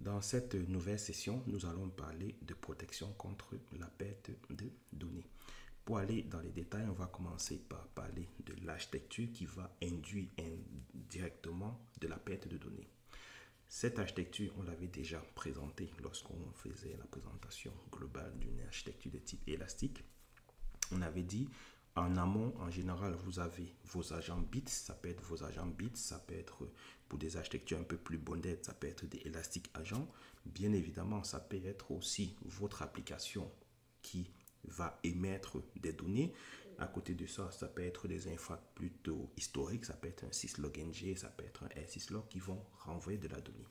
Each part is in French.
Dans cette nouvelle session, nous allons parler de protection contre la perte de données. Pour aller dans les détails, on va commencer par parler de l'architecture qui va induire indirectement de la perte de données. Cette architecture, on l'avait déjà présentée lorsqu'on faisait la présentation globale d'une architecture de type élastique. On avait dit en amont, en général, vous avez vos agents bits. Ça peut être vos agents bits, ça peut être pour des architectures un peu plus bondées, ça peut être des élastiques agents. Bien évidemment, ça peut être aussi votre application qui va émettre des données. À côté de ça, ça peut être des infras plutôt historiques, ça peut être un syslog-ng, ça peut être un r/syslog qui vont renvoyer de la donnée.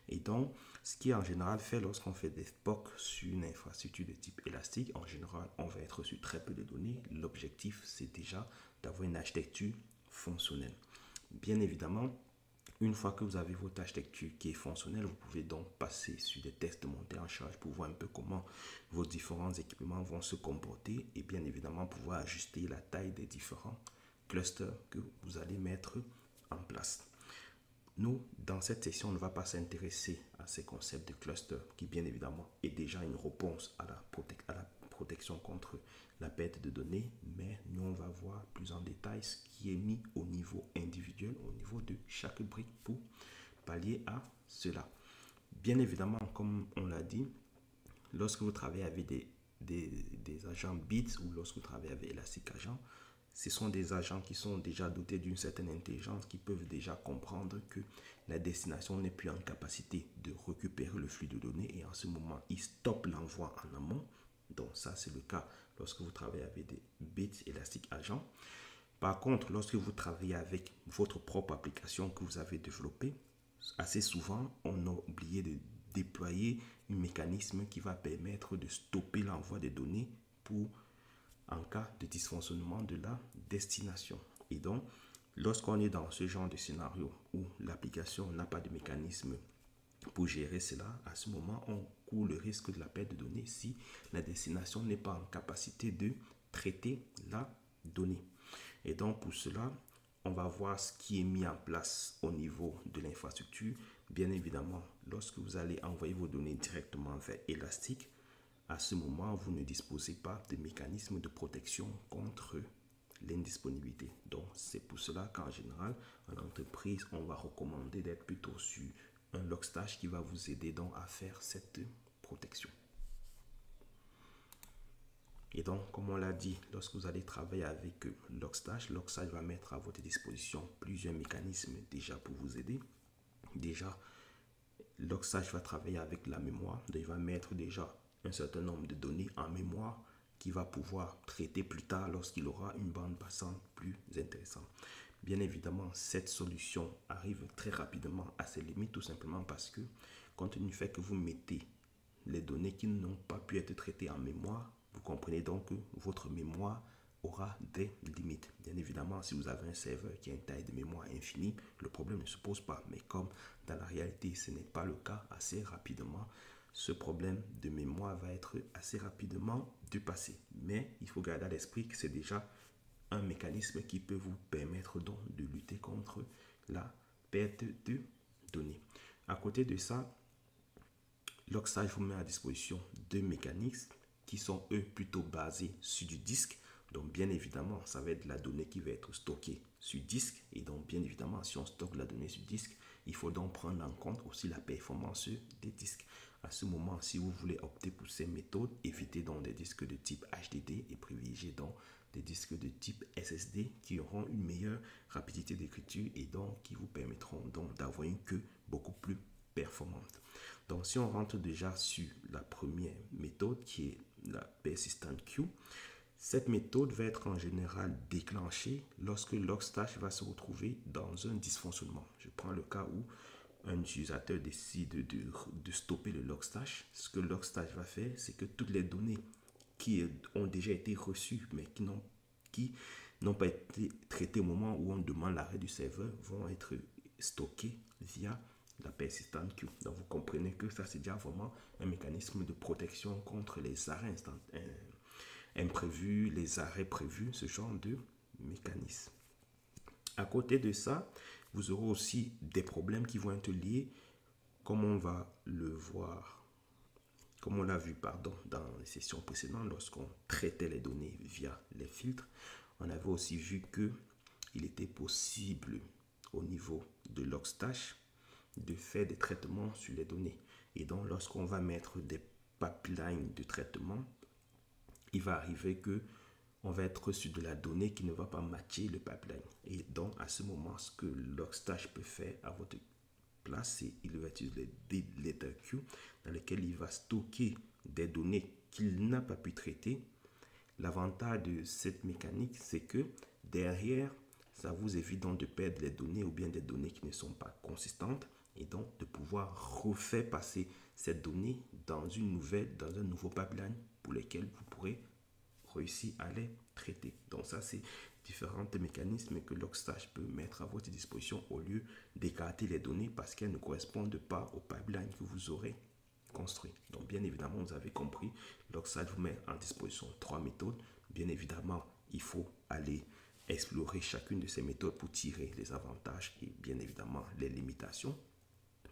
Et donc, ce qui est en général fait lorsqu'on fait des POC sur une infrastructure de type élastique, en général, on va être sur très peu de données. L'objectif, c'est déjà d'avoir une architecture fonctionnelle. Bien évidemment, une fois que vous avez votre architecture qui est fonctionnelle, vous pouvez donc passer sur des tests de montée en charge pour voir un peu comment vos différents équipements vont se comporter et bien évidemment pouvoir ajuster la taille des différents clusters que vous allez mettre en place. Nous, dans cette session, on ne va pas s'intéresser à ces concepts de cluster qui, bien évidemment, est déjà une réponse à la protection contre la perte de données, mais nous, on va voir plus en détail ce qui est mis au niveau individuel, au niveau de chaque brique pour pallier à cela. Bien évidemment, comme on l'a dit, lorsque vous travaillez avec des agents bits ou lorsque vous travaillez avec Elastic Agent, ce sont des agents qui sont déjà dotés d'une certaine intelligence, qui peuvent déjà comprendre que la destination n'est plus en capacité de récupérer le flux de données et en ce moment, ils stoppent l'envoi en amont. Donc ça, c'est le cas lorsque vous travaillez avec des bits Elastic Agent. Par contre, lorsque vous travaillez avec votre propre application que vous avez développée, assez souvent, on a oublié de déployer un mécanisme qui va permettre de stopper l'envoi des données pour en cas de dysfonctionnement de la destination. Et donc, lorsqu'on est dans ce genre de scénario où l'application n'a pas de mécanisme pour gérer cela, à ce moment, on court le risque de la perte de données si la destination n'est pas en capacité de traiter la donnée. Et donc, pour cela, on va voir ce qui est mis en place au niveau de l'infrastructure. Bien évidemment, lorsque vous allez envoyer vos données directement vers Elastic, à ce moment, vous ne disposez pas de mécanisme de protection contre l'indisponibilité. Donc, c'est pour cela qu'en général, en entreprise, on va recommander d'être plutôt sur un Logstash qui va vous aider donc à faire cette protection. Et donc, comme on l'a dit, lorsque vous allez travailler avec Logstash, Logstash va mettre à votre disposition plusieurs mécanismes déjà pour vous aider. Déjà, Logstash va travailler avec la mémoire. Donc, il va mettre déjà un certain nombre de données en mémoire qui va pouvoir traiter plus tard lorsqu'il aura une bande passante plus intéressante. Bien évidemment, cette solution arrive très rapidement à ses limites, tout simplement parce que, compte tenu du fait que vous mettez les données qui n'ont pas pu être traitées en mémoire, vous comprenez donc que votre mémoire aura des limites. Bien évidemment, si vous avez un serveur qui a une taille de mémoire infinie, le problème ne se pose pas. Mais comme dans la réalité, ce n'est pas le cas, assez rapidement, ce problème de mémoire va être assez rapidement dépassé. Mais il faut garder à l'esprit que c'est déjà un mécanisme qui peut vous permettre donc de lutter contre la perte de données. À côté de ça, Logstash vous met à disposition deux mécanismes qui sont eux plutôt basés sur du disque. Donc bien évidemment, ça va être de la donnée qui va être stockée sur disque. Et donc bien évidemment, si on stocke la donnée sur disque, il faut donc prendre en compte aussi la performance des disques. À ce moment, si vous voulez opter pour ces méthodes, évitez donc des disques de type HDD et privilégiez donc des disques de type SSD qui auront une meilleure rapidité d'écriture et donc qui vous permettront donc d'avoir une queue beaucoup plus performante. Donc si on rentre déjà sur la première méthode qui est la persistent queue, cette méthode va être en général déclenchée lorsque Logstash va se retrouver dans un dysfonctionnement. Je prends le cas où un utilisateur décide de stopper le Logstash. Ce que Logstash va faire, c'est que toutes les données qui ont déjà été reçues, mais qui n'ont pas été traitées au moment où on demande l'arrêt du serveur, vont être stockées via la persistent queue. Donc vous comprenez que ça c'est déjà vraiment un mécanisme de protection contre les arrêts imprévus, les arrêts prévus, ce genre de mécanisme. À côté de ça, vous aurez aussi des problèmes qui vont être liés comme on va le voir, comme on l'a vu dans les sessions précédentes, lorsqu'on traitait les données via les filtres, on avait aussi vu qu'il était possible au niveau de Logstash de faire des traitements sur les données. Et donc, lorsqu'on va mettre des pipelines de traitement, il va arriver que on va être sur de la donnée qui ne va pas matcher le pipeline. Et donc, à ce moment, ce que Logstash peut faire à votre place, c'est qu'il va utiliser les data queues dans lesquelles il va stocker des données qu'il n'a pas pu traiter. L'avantage de cette mécanique, c'est que derrière, ça vous évite donc de perdre les données ou bien des données qui ne sont pas consistantes et donc de pouvoir refaire passer cette donnée dans un nouveau pipeline pour lequel vous pourrez réussir à les traiter. Donc ça, c'est différents mécanismes que Logstash peut mettre à votre disposition au lieu d'écarter les données parce qu'elles ne correspondent pas au pipeline que vous aurez construit. Donc bien évidemment, vous avez compris, Logstash vous met en disposition 3 méthodes. Bien évidemment, il faut aller explorer chacune de ces méthodes pour tirer les avantages et bien évidemment les limitations.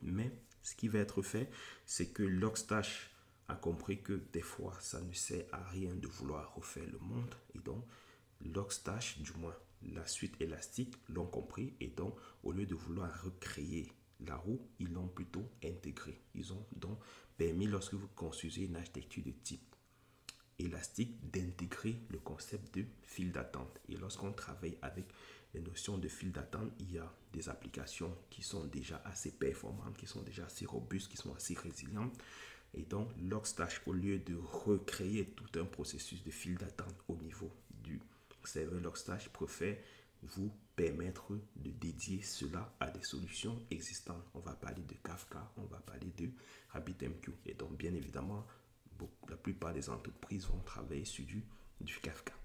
Mais ce qui va être fait, c'est que Logstash a compris que des fois, ça ne sert à rien de vouloir refaire le monde. Et donc, Logstash, du moins la suite élastique, l'ont compris. Et donc, au lieu de vouloir recréer la roue, ils l'ont plutôt intégré. Ils ont donc permis, lorsque vous construisez une architecture de type élastique, d'intégrer le concept de file d'attente. Et lorsqu'on travaille avec les notions de file d'attente, il y a des applications qui sont déjà assez performantes, qui sont déjà assez robustes, qui sont assez résilientes. Et donc, Logstash, au lieu de recréer tout un processus de file d'attente au niveau du serveur Logstash, préfère vous permettre de dédier cela à des solutions existantes. On va parler de Kafka, on va parler de RabbitMQ. Et donc, bien évidemment, la plupart des entreprises vont travailler sur du Kafka.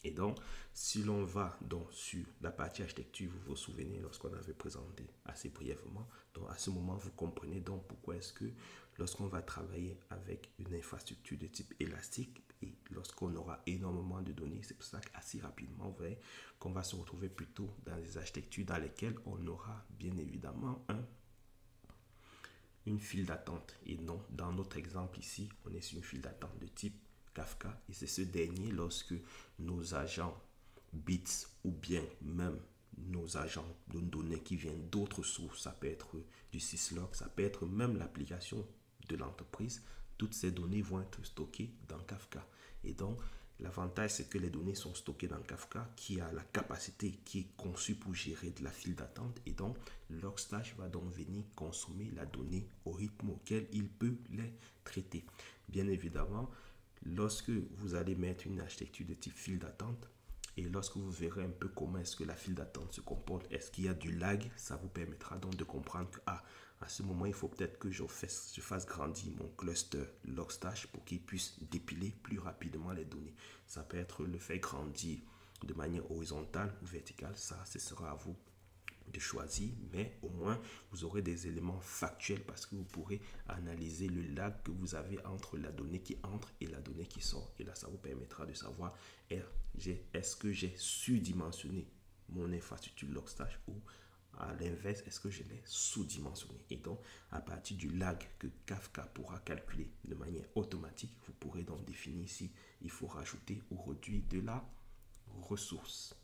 Et donc, si l'on va donc sur la partie architecture, vous vous souvenez lorsqu'on avait présenté assez brièvement, donc à ce moment, vous comprenez donc pourquoi est-ce que lorsqu'on va travailler avec une infrastructure de type élastique et lorsqu'on aura énormément de données, c'est pour ça qu'assez rapidement, vous voyez qu'on va se retrouver plutôt dans des architectures dans lesquelles on aura bien évidemment une file d'attente. Et non, dans notre exemple ici, on est sur une file d'attente de type Kafka et c'est ce dernier lorsque nos agents bits ou bien même nos agents de données qui viennent d'autres sources, ça peut être du syslog, ça peut être même l'application de l'entreprise, toutes ces données vont être stockées dans Kafka. Et donc, l'avantage, c'est que les données sont stockées dans Kafka qui a la capacité qui est conçue pour gérer de la file d'attente. Et donc, Logstash va donc venir consommer la donnée au rythme auquel il peut les traiter. Bien évidemment, lorsque vous allez mettre une architecture de type file d'attente, et lorsque vous verrez un peu comment est-ce que la file d'attente se comporte, est-ce qu'il y a du lag, ça vous permettra donc de comprendre que à ce moment, il faut peut-être que je fasse grandir mon cluster Logstash pour qu'il puisse dépiler plus rapidement les données. Ça peut être le faire grandir de manière horizontale ou verticale, ça, ce sera à vous de choisir, mais au moins vous aurez des éléments factuels parce que vous pourrez analyser le lag que vous avez entre la donnée qui entre et la donnée qui sort. Et là, ça vous permettra de savoir est-ce que j'ai surdimensionné mon infrastructure Logstash ou à l'inverse, est-ce que je l'ai sous-dimensionné. Et donc, à partir du lag que Kafka pourra calculer de manière automatique, vous pourrez donc définir si il faut rajouter ou réduire de la ressource.